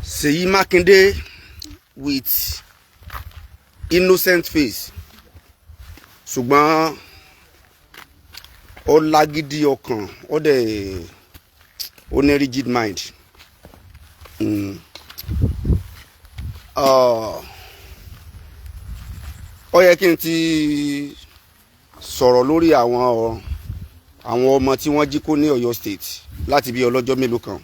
Seyi Makinde with innocent face ṣùgbọ́n ó lágídí ọkàn ó dẹ̀ ó ní rigid mind. Ó yẹ kí n ti sọ̀rọ̀ lórí àwọn ọmọ tí wọ́n jí kó ní Ọ̀yọ́ state láti bí ọlọ́jọ́ mélòó kan,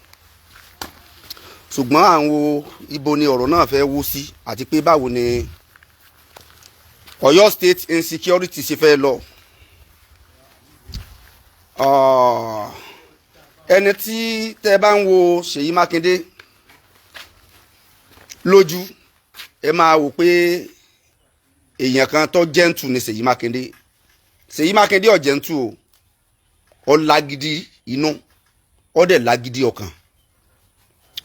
ṣùgbọ́n àwọn ibo ni ọ̀rọ̀ náà fẹ́ wó sí àti pé báwo ni Ọ̀yọ́ state insecurity ṣe fẹ́ lọ. Ẹni tí tẹ́ bá ń wo Seyi Makinde lójú ẹ máa wò pé èèyàn kan tó gentle ni Seyi Makinde. Seyi Makinde ò gentle o, ó lágídí inú ó dẹ̀ lágídí ọkàn,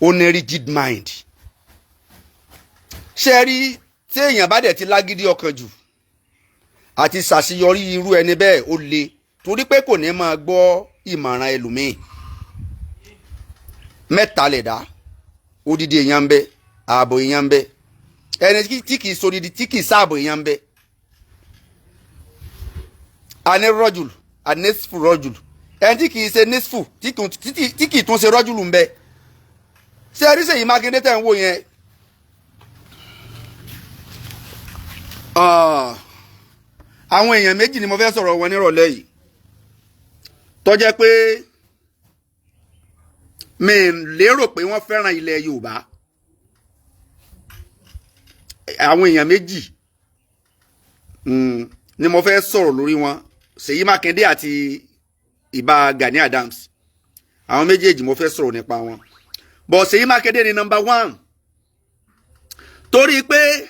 ó ní rigid mind. Ṣé rí tí èèyàn bá dẹ̀ ti lágídí ọkàn jù àti ṣàṣeyọrí irú ẹni bẹ́ẹ̀ ó le, torí pé kò ní máa gbọ́ ìmọ̀ràn ẹlòmíì. Mẹ́ta lẹ̀dá, odidi èèyàn ń bẹ, ààbò èèyàn ń bẹ, ẹni tí kìí sódidi tí kìí sáàbò èèyàn ń bẹ. Àní rọ́jùlù àníṣfù rọ́jùlù, ẹni tí kìí ṣe níṣfù tí kìí tún ṣe rọ́jùlù ń bẹ. Ṣé ẹ rí Seyi Makinde tẹ̀ ń wò yẹn? Àwọn èèyàn méjì ni mo fẹ́ sọ̀rọ̀ wọn nírọ̀lẹ́ yìí tó jẹ́ pé mi lérò pé wọ́n fẹ́ràn ilẹ̀ Yorùbá. Àwọn èèyàn méjì ni mo fẹ́ sọ̀rọ̀ lórí wọn, Seyi Makinde àti ìbá Gani Adams. Àwọn méjèèjì mo fẹ́ sọ̀rọ̀ nípa wọn. But Seyi Makinde ni number one, torí pé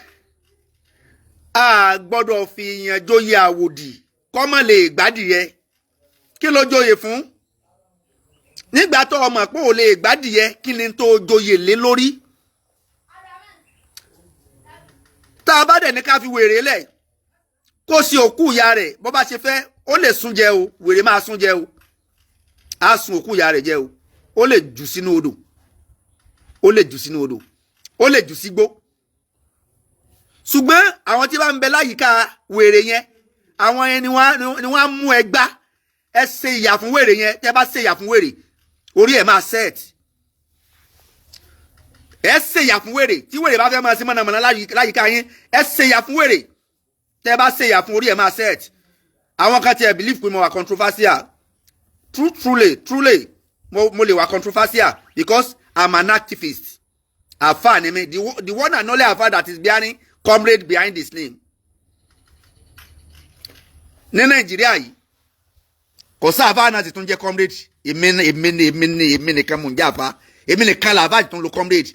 a gbọ́dọ̀ fi ìyàn jóyè àwòdì kọ́mọ lè gbádìyẹ. Kí ló jóyè fún? Nígbà tó ọmọ pé ò lè gbádìyẹ, kí ni tó jóyè lé lórí? Tá a bá dẹ̀ ní ká fi wèrè lẹ̀ kó sí òkú ìyá rẹ̀ bó bá ṣe fẹ́, ó lè sún jẹ o, wèrè máa sún jẹ o, á sun òkú ìyá rẹ̀ jẹ o, ó lè jù sínú odò, ó lè jù sínú odò, ó lè jù sígbó. Ṣùgbọ́n àwọn tí bá ń bẹ láyìíká wèrè yẹn, àwọn yẹn ni wọ́n á mú ẹgbá ẹ ṣe ìyà fún wèrè yẹn. Tẹ́ bá ṣe ìyà fún wèrè, orí ẹ̀ máa set. Ẹ ṣe ìyà fún wèrè tí wèrè bá fẹ́ máa ṣe mọ̀nàmọ́ná láyìíká yín, ẹ ṣe ìyà fún wèrè. Tẹ́ bá ṣe ìyà fún, orí ẹ̀ máa set. Àwọn kan tiẹ̀ believe pé mo wà controversial. Truly mo lè wà controversial because I'm an activist. Àfáà ni mi, the one and only àfáà that is bearing comrade behind this name. Ní Nàìjíríà yìí kò sí àfáà náà ti tún jẹ́ comrade. Èmi nìkan mò ń jẹ́ àfáà, èmi nìkan làfáà ti tún lo comrade.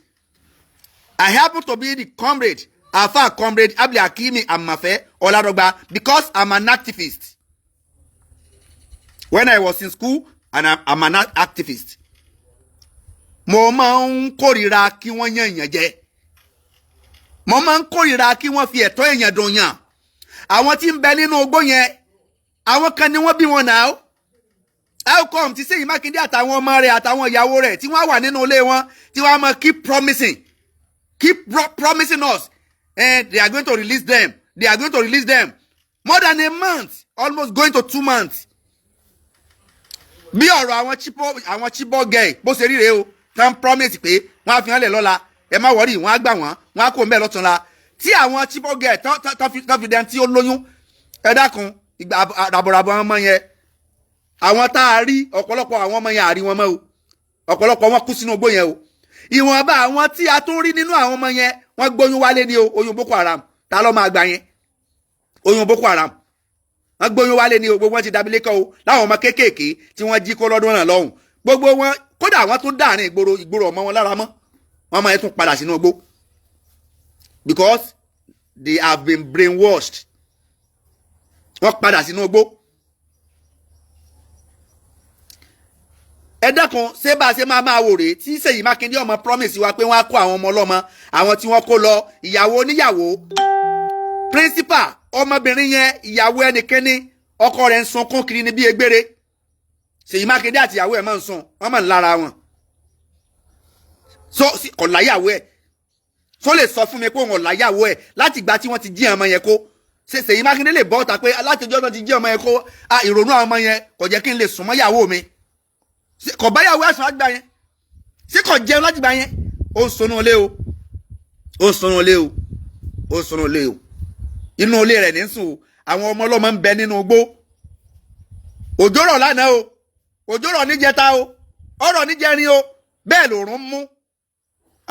I happen to be the comrade, àfáà comrade Abdul Hakimi Amafe Oladogba, because I'm an activist. When I was in school and I'm an activist, mo máa ń kórìíra kí wọ́n yàn èèyàn jẹ. Mo máa ń kórìíra kí wọ́n fi ẹ̀tọ́ èèyàn dùn yàn. Àwọn tí ń bẹ nínú ogbó yẹn, àwọn kan ni wọ́n bí wọn náà. How come tí Seyi Makinde àtàwọn ọmọ rẹ̀ àtàwọn ìyàwó rẹ̀ tí wọ́n wà nínú ilé wọn tí wọ́n máa keep promising us, and they are going to release them. They are going to release them. More than a month, almost going to 2 months. Bí ọ̀rọ̀ àwọn Chibok girl bó ṣe rí rèé o, tán promise pé wọ́n á fi hàn lẹ̀ lọ́la, ẹ má worry, wọ́n á gbà wọ́n á kó mbẹ́ lọ́túnla. Tí àwọn Chibok girl tán fi dẹ́n tí ó lóyún, ẹ dákun ìgbà ràbọ̀ràbọ̀ àwọn ọmọ yẹn, àwọn tá a rí ọ̀pọ̀lọpọ̀ àwọn ọmọ yẹn àrí wọn mọ́ o, ọ̀pọ̀lọpọ̀ wọn kú sínú igbó yẹn o. Ìwọ̀nba àwọn tí a tún rí nínú àwọn ọmọ yẹn, wọ́n gbóyún wálé ní o, oyún Boko Haram. Ta ló máa gbà yẹn? Oyún Boko Haram. Wọ́n gbóyún wálé ní o, gbogbo wọn ti dabilé kọ́ o, láwọn ọmọ kéékèèké tí wọ́n jí kó lọ́dún náà lọ́hùn. Gbogbo wọn kódà wọ́n tún dáàrin ìgboro ọmọ wọn lára mọ́. Wọ́n máa tún padà sínú igbó because they have been brainwashed. Wọ́n padà sínú igbó. Ẹ dákun, ṣé bá ṣe máa wò rèé tí Seyi Makinde ọmọ promise wa pé wọ́n á kó àwọn ọmọ ọlọ́mọ, àwọn tí wọ́n kó lọ, ìyàwó oníyàwó, principal ọmọbìnrin yẹn, ìyàwó ẹnikẹ́ni, ọkọ rẹ̀ ń sunkún kiri ní bí egbére. Seyi Makinde àti ìyàwó ẹ̀ máa ń sùn, wọ́n máa ń lára wọn. so kò láyàwó ẹ̀ so lè sọ fún mi pé òun láyàwó ẹ̀ láti ìgbà tí wọ́n ti jí ọmọ yẹn kó Ṣèyí Mákindé lè bọ́ ta pé látijọ́ náà ti jí ọmọ yẹn kó ìrònú àwọn ọmọ yẹn kò jẹ́ kí n lè sùn mọ́ ìyàwó mi kò báyàwó ẹ̀sùn àgbà yẹn ṣé kò jẹun láti gbà yẹn ó ń sunú ilé o ó ń sunú ilé o ó ń sunú ilé o inú ilé rẹ̀ ní sùn o àwọn ọmọ ọlọ́mọ ń bẹ nínú igbó òjò rọ̀ lánàá o òjò rọ̀ níjẹta o ọ̀rọ̀ níjẹrin o bẹ́ẹ̀ lòrùn mú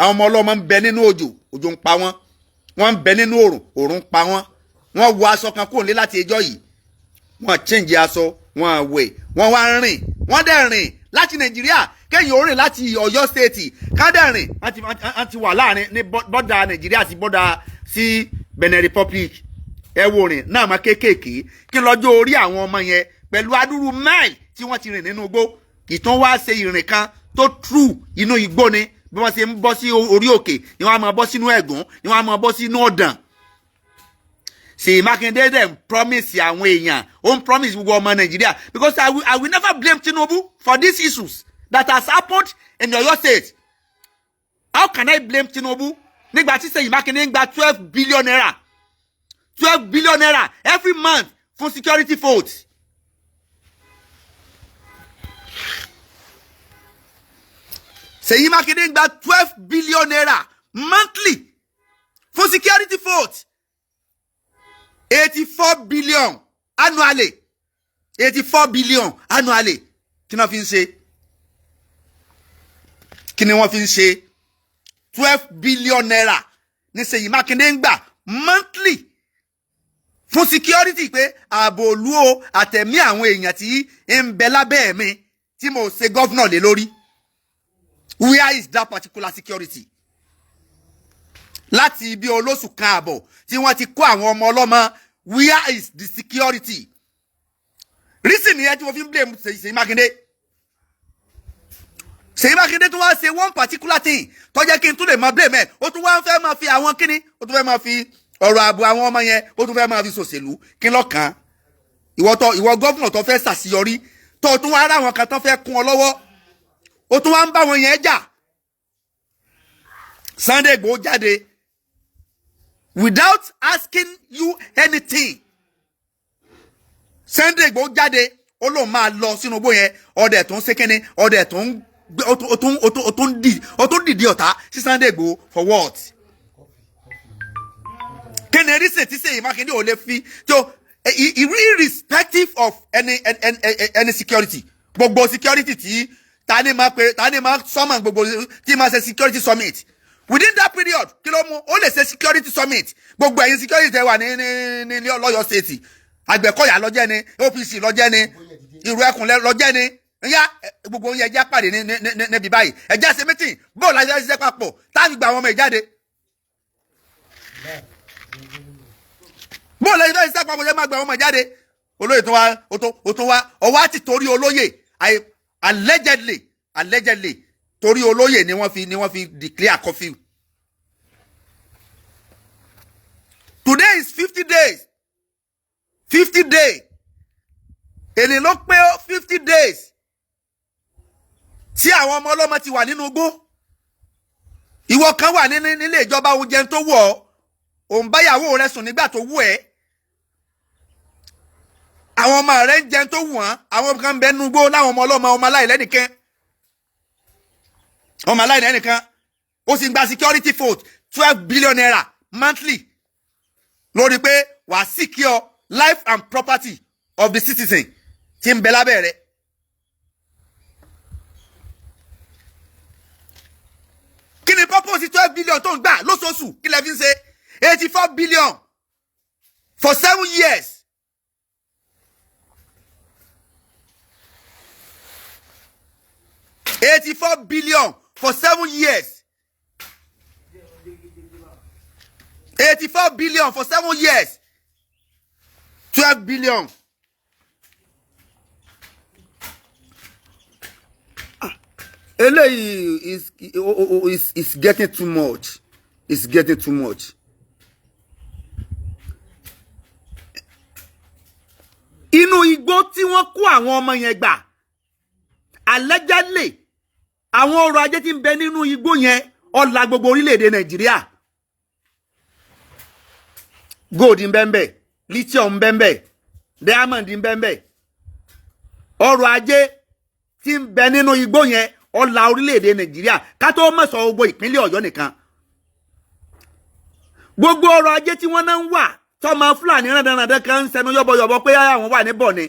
àwọn ọmọ ọlọ́mọ ń bẹ nínú òjò òjò ń pa wọ́n wọ́n ń bẹ nínú òrùn òrùn ń pa wọ́n wọ́n wọ aṣọ kan kúrò nílé láti ẹjọ́ yìí wọ́n change aṣọ wọ́n wẹ̀ wọ́n wá rìn wọ́n dẹ̀ rìn láti Nàìjíríà kẹ́yìn orin láti Ọ̀yọ́ state kádẹ́rìn wọ́n ti wà láàrin ní bọ́dà Nàìjíríà àti bọ́dà sí Benin Republic ẹ wo rìn náà má kéékèèké kí lọ́jọ́ orí àwọn ọmọ yẹn pẹ̀lú adúrú mile tí wọ́n ti rìn nínú igbó ìtàn wá ṣe ìrìn kan tó true inú igbó ni bí wọ́n ṣe ń bọ́ sí orí òkè ni wọ́n á máa bọ́ sínú ẹ̀gún ni wọ́n á máa bọ́ sínú ọ̀dàn Seyi Makinde dem promise àwọn èèyàn ó ń promise gbogbo ọmọ Nàìjíríà because I will never blame Tinubu for these issues that has happened in Oyo State. How can I blame Tinubu nígbà tí Seyi Makinde ń gba 12 billion naira 12 billion naira every month for security votes. Seyi Makinde ń gba 12 billion naira monthly for security votes. 84 billion annually 84 billion annually kí ni wọ́n fi ń ṣe kí ni wọ́n fi ń ṣe 12 billion naira ní Seyi Makinde ń gbà monthly fún security pé ààbò olú o àtẹ̀mí àwọn èèyàn tí ń bẹ lábẹ́ mi tí mo ṣe governor lé lórí where is that particular security láti ibi olóṣù kan àbọ̀ tí wọ́n ti kó àwọn ọmọ ọlọ́mọ where is the security reason yẹn tí wọ́n fi ń blame Seyi Makinde Seyi Makinde tó wá ṣe one particular thing tó jẹ́ kí n tún lè máa blame ẹ̀ ó tún wá ń fẹ́ máa fi àwọn kíní ó tún fẹ́ máa fi ọ̀rọ̀ ààbò àwọn ọmọ yẹn ó tún fẹ́ máa fi ṣòṣèlú kí lọ́kàn ìwọ gọ́fúnà tó fẹ́ ṣàṣeyọrí tó tún wá rá àwọn kan tó fẹ́ kún ọ lọ́wọ́ ó tún wá ń bá wọn yẹn jà Sunday Igboho jáde without asking you anything Sunday Igboho jáde ó lóun máa lọ sínú igbó yẹn ọdẹ tó ń ṣe kíni ọdẹ tó ń ó tún dìde ọ̀tá sí Sunday Igboho for what kíni reason tí Seyi Makinde ò lè fi tó irrespective of any security gbogbo security tí tani máa summon gbogbo tí máa ṣe security summit within that period kí ló mú ó lè ṣe security summit gbogbo ẹ̀yin security tẹ́ wà ní Ọ̀yọ́ state Àgbẹ̀kọ̀yà lọ́jẹ́ ni OPC lọ́jẹ́ ni Ìrù Ẹkùn lọ́jẹ́ ni nya gbogbo yẹn ẹjẹ́ pàdé níbi báyìí ẹjẹ́ ṣe meeting bó la ṣe papọ̀ táàbì gba àwọn ọmọ ìjáde bó la ṣe papọ̀ yẹn máa gba àwọn ọmọ ìjáde olóyè tó wá ọwọ́ àti torí olóyè allegedly torí olóyè ni wọ́n fi declare curfew. Today is 50 days 50 days èlé ló pé 50 days tí àwọn ọmọ ọlọ́mọ ti wà nínú igbó ìwọ kan wà nílé ìjọba oúnjẹ tó wù ọ́ òun báyàwó rẹ sùn nígbà tó wù ẹ́ àwọn ọmọ rẹ ń jẹun tó wù wọ́n àwọn kan ń bẹ nínú igbó láwọn ọmọ ọlọ́mọ ọmọ aláìlẹ́nìkan ó sì ń gba security vote 12 billion naira monthly lórí pé wàá secure life and property of the citizen tí ń bẹ lábẹ́ rẹ̀. Kí ni purpose 12 billion tó ń gbà lóṣooṣù kí lẹ fi ń ṣe 84 billion for 7 years. $84 billion for 7 years. 84 billion for 7 years. 12 billion. Eléyìí is getting too much. It's getting too much. Inú igbó tí wọ́n kó àwọn ọmọ yẹn gbà. Allegedly, àwọn ọrọ̀ ajé tí ń bẹ nínú igbó yẹn ọ̀la gbogbo orílẹ̀-èdè Nàìjíríà. Gold ń bẹ́ẹ̀ lithium ń bẹ́ẹ̀ diamond ń bẹ́ẹ̀ ọrọ̀ ajé tí ń bẹ nínú igbó yẹn ọ̀la orílẹ̀-èdè Nàìjíríà ká tó mọ̀ sọ gbogbo ìpínlẹ̀ Ọ̀yọ́ nìkan. Gbogbo ọrọ̀ ajé tí wọ́n náà ń wà tọ́mọ Fúlàní rándanrandan kan ń sẹnu yọ́bọ̀yọ̀bọ̀ pé àwọn wà ní Bọ̀ní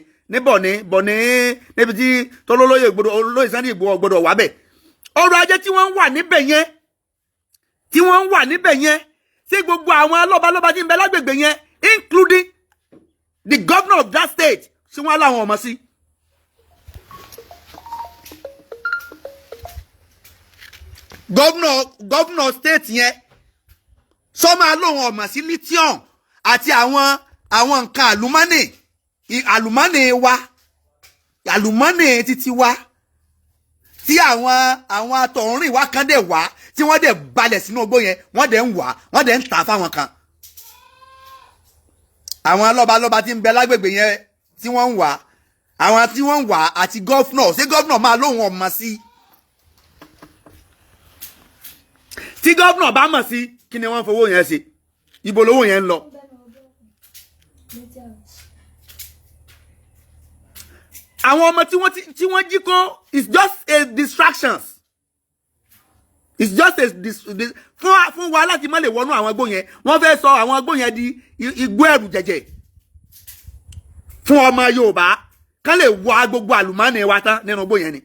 níbi tí tọ́lọ́lóyè olóyè Sunday Igboho gbọ́dọ̀ wà bẹ̀. Ọrọ̀ ajé tí wọ́n ń wà níbẹ̀ yẹn sí gbogbo àwọn lọ́balọ́ba tí ń bẹ lágbègbè yẹn including the governor of that state tí wọ́n láwọn ọmọ sí. Governor state yẹn sọ máa lóun ọmọ sí lithium àti àwọn nǹkan àlùmọ́nì wa àlùmọ́nì títí wa tí àwọn atọ̀húnrìn wa kan dẹ̀ wá tí wọ́n dẹ̀ balẹ̀ sínú ogbó yẹn wọ́n dẹ̀ ń wá wọ́n dẹ̀ ń tà fáwọn kan. Àwọn lọ́balọ́ba tí ń bẹ lágbègbè yẹn tí wọ́n ń wá àwọn tí wọ́n ń wá àti gọ́fúnọ̀ ṣé gọ́fúnọ̀ máa lóun ọmọ sí. Tí gọ́fúnọ̀ bá mọ̀ sí kí ni wọ́n fowó yẹn ṣe ibo lówó yẹn ń lọ. Àwọn ọmọ tí wọ́n jí kó is just a distractions. It's just a fún wa láti má lè wọnú àwọn igbó yẹn wọ́n fẹ́ sọ àwọn igbó yẹn di igbó ẹ̀rù jẹ̀jẹ̀ fún ọmọ Yorùbá kán lè wá gbogbo àlùmọ́nì wa tán nínú igbó yẹn ni.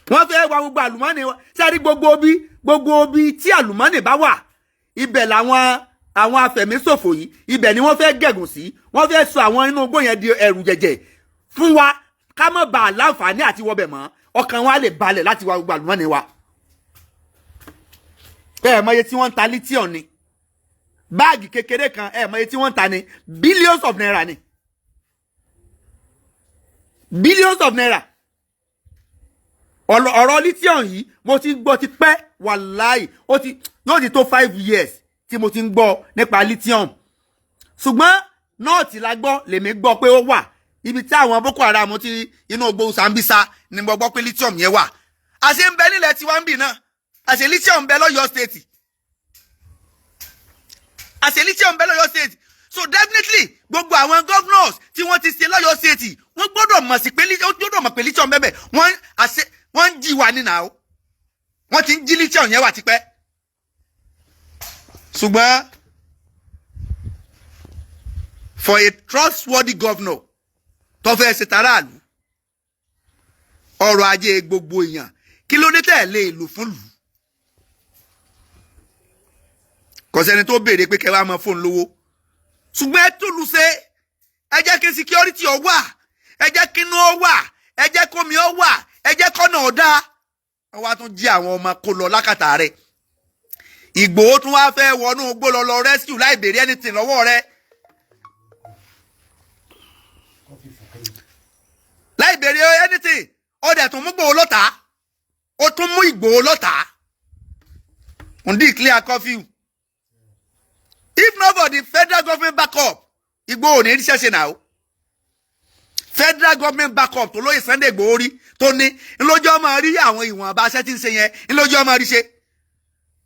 Wọ́n fẹ́ wá gbogbo àlùmọ́nì wa sẹ́rí gbogbo bí tí àlùmọ́nì bá wà ibẹ̀ làwọn afẹ̀míṣòfò yìí ibẹ̀ ni wọ́n fẹ́ gẹ̀gùn sí wọ́n fẹ́ sọ àwọn inú igbó yẹn di ẹ̀rù jẹ̀jẹ̀ fún wa ká má bàa láǹfààní àti wọbẹ̀ mọ́ ọkàn wa lè balẹ̀ láti wá gbogbo àlùmọ́nì wa. Mọye tí wọ́n ń ta lithium ni báàgì kékeré kan mọye tí wọ́n ń ta ni billions of naira ni billions of naira. Ọ̀rọ̀ lithium yìí mo ti gbọ́ ti pẹ́ wàláì yóò ti tó 5 years tí mo ti ń gbọ́ nípa lithium ṣùgbọ́n nọ́ọ̀tì la gbọ́ lèmi gbọ́ pé ó wà ibi tí àwọn Boko Haram ti inú ogbó Sambisa ni mo gbọ́ pé lithium yẹn wà. Àṣé ń bẹ nílẹ̀ tiwa ń bì náà àṣé lithium ń bẹ l'Ọ́yọ́ state so definitely gbogbo àwọn governors tí wọ́n ti ṣe l'Ọ́yọ́ state wọ́n gbọ́dọ̀ mọ̀ pé lithium bẹ́ẹ̀ wọ́n ń jí wa nínú àwọn wọ́n ti ń jí lithium yẹn wà tipẹ́ ṣùgbọ́n for a trustworthy governor tó fẹ́ ṣe tàráàlú ọrọ̀ ajé gbogbo èèyàn kí ló dé tẹ̀lé ìlú fún lù kò sẹ́ni tó béèrè pé kẹwàá máa fóun lówó ṣùgbọ́n ẹ tó lu ṣe ẹ jẹ́ kí security ó wà ẹ jẹ́ kí inú ó wà ẹ jẹ́ kómi ó wà ẹ jẹ́ kọ́nà ó dá wọ́n wá tún jí àwọn ọmọ kó lọ lákàtà rẹ̀ Ìgbòho tún wá fẹ́ wọnú igbó lọ rescue láì béèrè anything lọ́wọ́ rẹ̀ láì béèrè anything ó dẹ̀ tún mú Ìgbòho lọ́tà ó tún mú Ìgbòho lọ́tà ń declare curfew. If not for the federal government backup, Igboho ní ṣẹ̀ṣẹ̀ náà. Federal government backup tó lóye Sunday Igboho rí tó ní ńlọ́jọ́ máa rí àwọn ìwọ̀n bá ṣe tí ń ṣe yẹn ńlọ́jọ́ máa rí ṣe.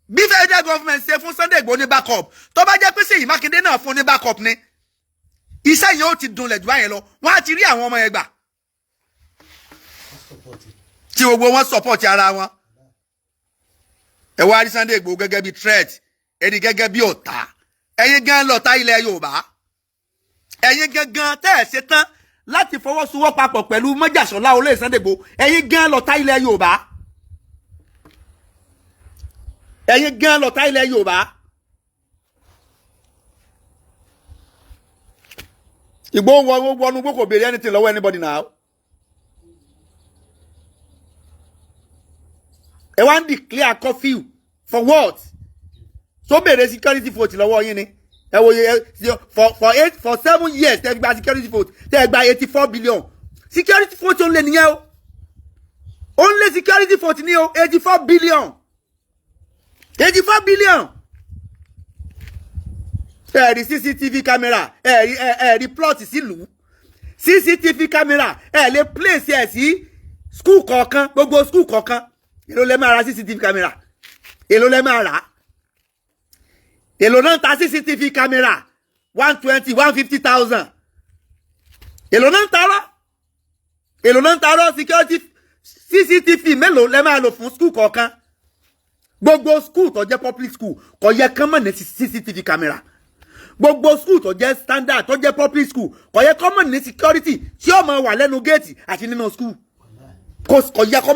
Bí federal government ṣe fún Sunday Igboho ní backup tó bá jẹ́ pé Seyi Makinde náà fún ní backup ni iṣẹ́ yẹn ó ti dunlẹ̀ jù báyẹn lọ wọ́n á ti rí àwọn ọmọ yẹn gbà. Tí gbogbo wọn support ara wọn. Ẹ wá rí Sunday Igboho gẹ́gẹ́ bí threat ẹni gẹ́gẹ́ bí ọ̀tá. Ẹ̀yin gan lọ̀tá ilẹ̀ Yorùbá ẹ̀yin gangan tẹ́ ẹ̀ ṣe tán láti fọwọ́sowọ́ papọ̀ pẹ̀lú Májàsọ́lá olóyè Sunday Igboho ẹ̀yin gan lọ̀tá ilẹ̀ Yorùbá ẹ̀yin gan lọ̀tá ilẹ̀ Yorùbá. Igboho wọnú gbogbo béèrè anything lọ́wọ́ anybody now. Ẹ wá ń declare curfew for what? So béèrè security vote lọ́wọ́ yín ni ẹ wo for 7 years tẹ́ gba security vote tẹ́ gba 84 billion security vote only nìyẹn o only security vote ni o 84 billion ẹ rí CCTV camera ẹ rí plot sílùú CCTV camera ẹ lè place ẹ sí school kọ̀ọ̀kan gbogbo school kọ̀ọ̀kan èló lè máa ra CCTV camera èló lẹ máa rà èló náà ta CCTV camera 120 150,000 èló náà tarọ́ security CCTV mélòó lẹ máa lò fún school kọ̀ọ̀kan gbogbo school tó jẹ́ public school kò yẹ kán mọ̀ ní CCTV camera gbogbo school tó jẹ́ standard tó jẹ́ public school kò yẹ kán mọ̀ ní security tí ó máa wà lẹ́nu gate àti nínú school kò yẹ kó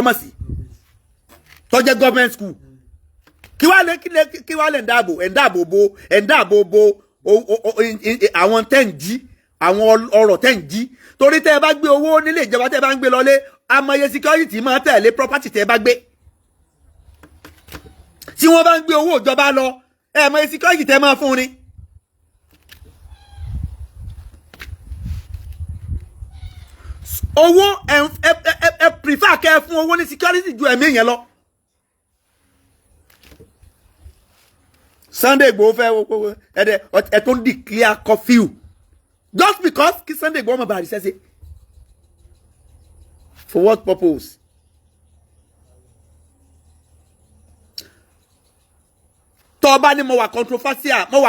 mọ̀ sí tó jẹ́ government school kí wá lè ń dáàbò bo àwọn tẹ́ ń jí àwọn ọ̀rọ̀ tẹ́ ń jí torí tẹ́ ẹ bá gbé owó nílé ìjọba tẹ́ ẹ bá ń gbé lọlé amọye security máa tẹ̀lé property tẹ́ ẹ bá gbé tí wọ́n bá ń gbé owó ìjọba lọ ẹ mọye security tẹ́ máa fún ni. owó ẹ prefer kẹ́ ẹ fún owó ní security ju ẹ̀mí yẹn lọ. Sunday Igboho fẹ́ ẹ tó ń declare curfew just because kí Sunday Igboho ọmọ bàrí sẹ́sẹ́ for what purpose? tó bá ní mo wà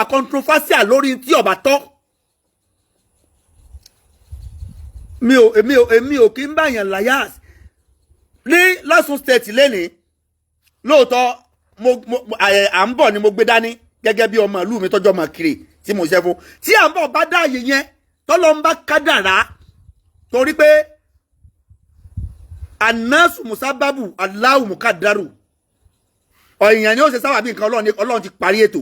controversial lórí tí ọba tọ́ èmi ò kí ń báyàn láyàs ní lọ́sùn state lẹ́nìí lóòótọ́ à ń bọ̀ ni mo gbé dání gẹ́gẹ́ bí ọmọ ìlú mi tọ́jọ́ ọmọ kiri tí mo ṣe fún tí à ń bọ̀ bá dáàyè yẹn tọ́lọ́ ń bá kádàrá torí pé anasu musababu Allahu mukadaru ọ̀yàn ni ó ṣe sábà bí nǹkan ọlọ́run ti parí ètò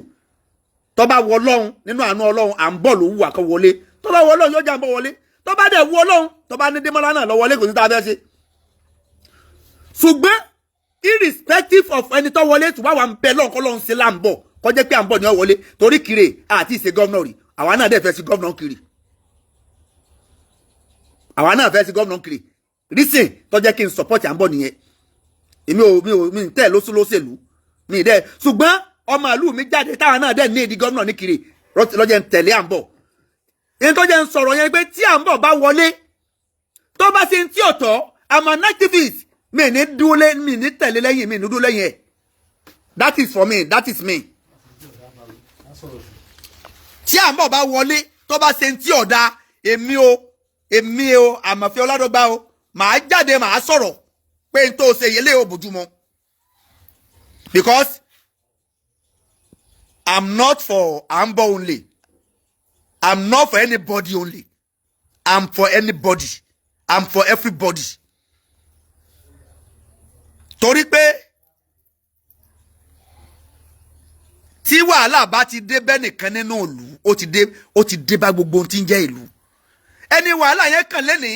tó bá wọ ọlọ́run nínú àánú ọlọ́run à ń bọ̀ ló wù àkọ́ wọlé tó bá wọ ọlọ́run yóò jà ń bọ̀ wọlé tó bá dẹ̀ wù ọlọ́run tó bá ní Démọ́lá náà lọ wọlé kò sí tá a fẹ́ ṣe ṣùgbọ́n irrespective of ẹni tó wọlé tó bá wà ń bẹ lọ́nkọ́ lọ́n ṣe là ń bọ̀ kọjá pé à ń bọ̀ ní ọ wọlé torí Kire àti ìṣe gọ́vnọ̀ rí àwa náà dẹ̀ fẹ́ sí gọ́vnọ̀ Kire reason tó jẹ́ kí n support à ń bọ̀ nìyẹn mi ń tẹ̀ lóṣèlú mi dẹ̀ ṣùgbọ́n ọmọ ìlú mi jáde táwọn náà dẹ̀ ní èdè gọ́vnọ̀ ní Kire lọ́jọ́ ń tẹ̀lé à ń bọ̀ èyí tó jẹ́ ń sọ̀rọ̀ yẹn pé tí à ń bọ̀ bá wọlé tó bá ṣe ń tí ọ̀tọ̀ I'm an activist mi ní dúró mi ní tẹ̀lé lẹ́yìn mi ní dúró lẹ́yìn ẹ̀ that is for me that is me. tí à ń bọ̀ bá wọlé tó bá ṣe ń tí ọ̀dà èmi o àmọ̀fẹ́ Ọládọ́gba o màá jáde màá sọ̀rọ̀ pé n tó ṣe yẹlé ò bójúmọ́ because I'm not for Ambo only I'm not for anybody only I'm for anybody I'm for everybody. Torí pé tí wàhálà bá ti dé bẹ́ẹ̀ nìkan nínú ìlú ó ti dé bá gbogbo ohun tí ń jẹ́ ìlú ẹni wàhálà yẹn kàn lẹ́nìí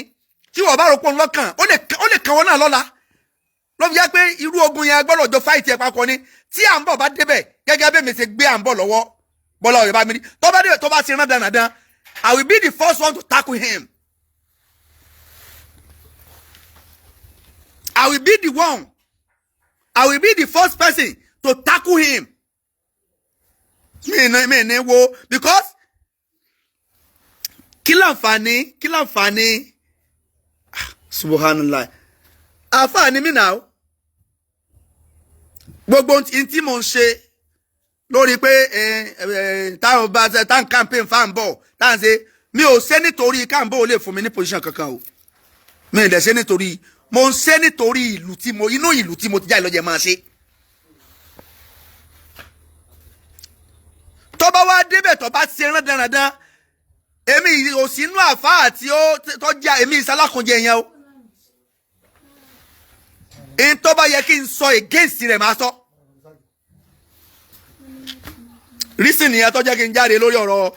tí wọ́n bá rò pé òun lọ́kàn ó lè kàn wọ́n náà lọ́la ló fi jẹ́ pé irú ogun yẹn gbọ́dọ̀ jọ fáìtì ẹ̀ papọ̀ ni tí à ń bọ̀ bá débẹ̀ gẹ́gẹ́ bí mi ṣe gbé à ń bọ̀ lọ́wọ́ Bọ́lá Ọ̀yọ́ bá mi rí tó bá débẹ̀ tó bá ṣe rán dandan I will be the first one to tackle him. I will be the first person to tackle him. Me wo because kí láǹfààní subhanallah àǹfààní mi now gbogbo tí mo ń ṣe lórí pé táwọn bá ṣe táwọn campaign fan bọ̀ táwọn ṣe mi ò ṣe nítorí káàmbó lè fún mi ní position kankan o mi ò dẹ̀ ṣe nítorí mo ń ṣe nítorí inú ìlú tí mo ti jáde lọ́jọ́ máa ṣe. tó bá wá débẹ̀ tó bá ṣe rán dandan èmi ò sí inú àfáà tí ó tó jẹ́ èmi ìsálákùnjẹ yẹn o. èyí tó bá yẹ kí n sọ against rẹ̀ máa sọ. reason nìyẹn tó jẹ́ kí n jáde lórí ọ̀rọ̀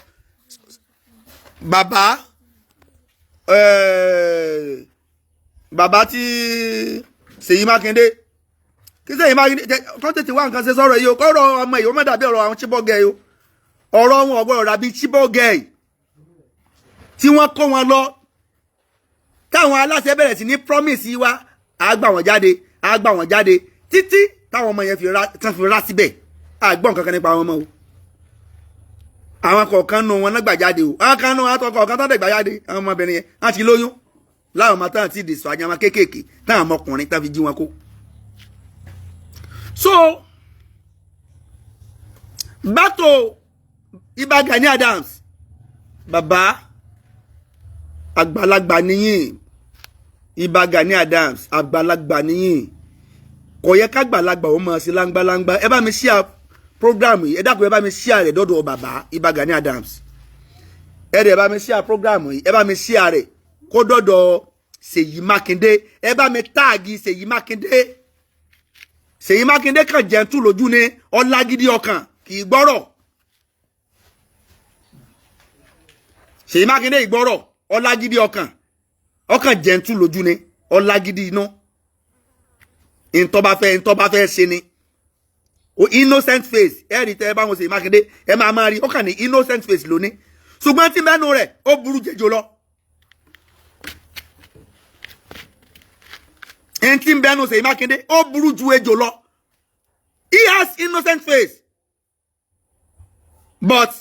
bàbá tí Seyi Makinde kí Seyi Makinde kọ́ tètè wá nǹkan ṣe sọ̀rọ̀ yìí o kọ́rọ̀ ọmọ yìí ó má dàbí ọ̀rọ̀ àwọn chibogẹ̀ yìí o ọ̀rọ̀ wọn ọ̀gbọ́n dàbí chibogẹ̀ yìí tí wọ́n kó wọn lọ táwọn aláṣẹ bẹ̀rẹ̀ sí ní promise wa á gbà wọ́n jáde títí táwọn ọmọ yẹn fi rá síbẹ̀ àgbọ̀n kankan nípa àwọn ọmọ o àwọn kọ̀ọ̀kan nù wọn náà gbà jáde o àwọn kan nù wọn kọ̀ọ̀kan tó dẹ̀ gbà jáde àwọn ọmọbìnrin yẹn á ti lóyún láwọn ọmọ táwọn ti dìsọ àjàmà kéékèèké táwọn ọmọkùnrin tá fi jí wọn kó So back to Iba Gani Adams. Baba àgbàlagbà nìyín. Iba Gani Adams àgbàlagbà nìyín. Kò yẹ ká àgbàlagbà ó máa ṣe langbalangba. Ẹ bá mi share program yìí. Ẹ dákun ẹ bá mi share rẹ̀ dọ́dọ̀ bàbá Iba Gani Adams. Ẹ dẹ̀ bá mi share program yìí. Ẹ bá mi share rẹ̀ kó dọ́dọ̀ Seyi Makinde. Ẹ bá mi tag Seyi Makinde. Seyi Makinde kan gentle lójú ni ọlágídí ọkàn kì í gbọ́rọ̀. Seyi Makinde ìgbọ́rọ̀ ọlágídí ọkàn gentle lójú ni ọlágídí inú. Ntọ́ bá fẹ́ ṣe ni. O innocent face ẹ rí tẹ́ bá wọn Seyi Makinde ẹ máa rí ọkàn ní innocent face lóní. Ṣùgbọ́n tí mẹ́nu rẹ̀ ó burú jẹjọ lọ. Enti mbenu Seyi Makinde ó burú ju ejò lọ. He has innocent face. But